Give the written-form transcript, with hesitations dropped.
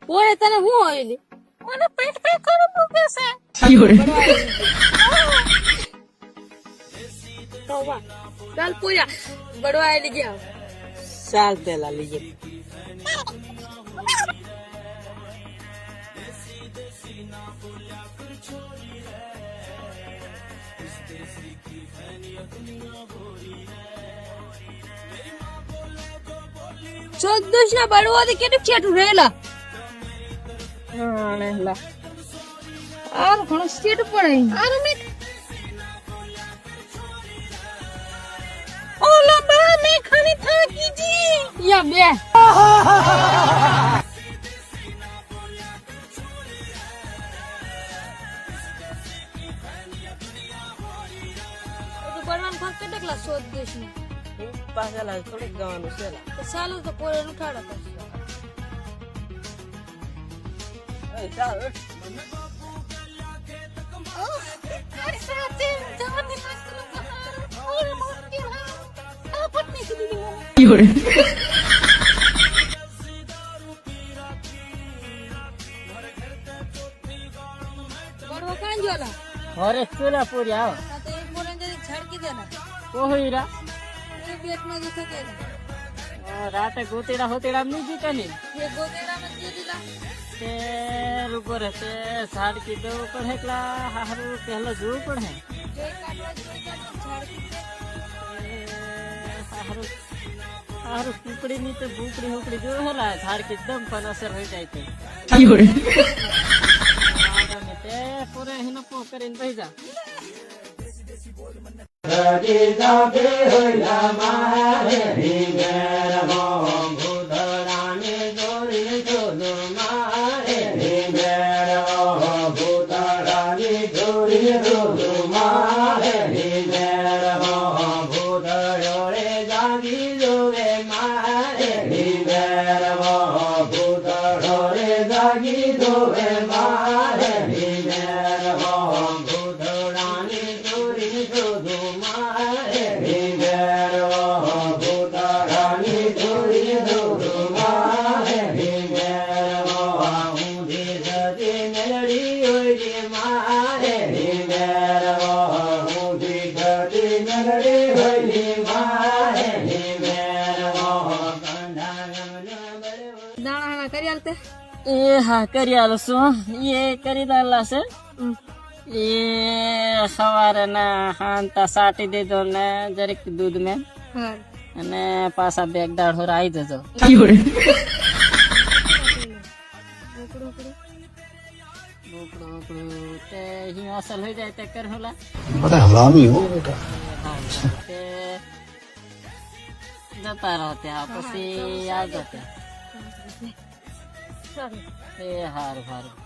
ઓરે તને શું હોય મને પેટ પેટ કરું દુખે છે ચાલ પૂજા બડવા લઈ ગયા ચાલ પેલા લીજે ચોદશ ના બળવાથી કેટલું છેટું રહેલા આ ઘણું છેટું પડે આરે મે ઓલા બા મે ખાની થાકી જી યા બે તો બળવાન ફક્ત કેટલા ચોદશ ને પાછલા થોડીક જવાનું છે ચાલો તો પોરે ઉઠાડો ચાલ અરે ચૂલા પૂરી આવો ઝડકી દે કોહીરા પેટ માં દુખે કે રાતે ગોતીડા હોતીડા નહીં જીતે ને ये गोदेड़ा में दे दिला તે રૂપો રહેતે ઝાડ કીધો પણ એકલા હારું પહેલો જોવું પડે જે કાટવા ઝાડકી હારું હારું કુકડી ની તો ભૂકડી હુકડી જો હેલા ઝાડ કીધમ પણ અસર હોય જાય તે તે પૂરે હિનો પો કરીને બેસી જા એ હા કરી આલો છું એ કરી દાલા છે એ સવારે ના હાંતા સાટી દીધો ને જરીક દૂધ મેં અને પાછા બેગ દાઢો આવી જજો તે અહીં અસલ હોય જાય તે કર હોલા बड़ा हरामी हो बेटा જતા રહો ત્યાં પછી આવજો ત્યાં એ હારું હારું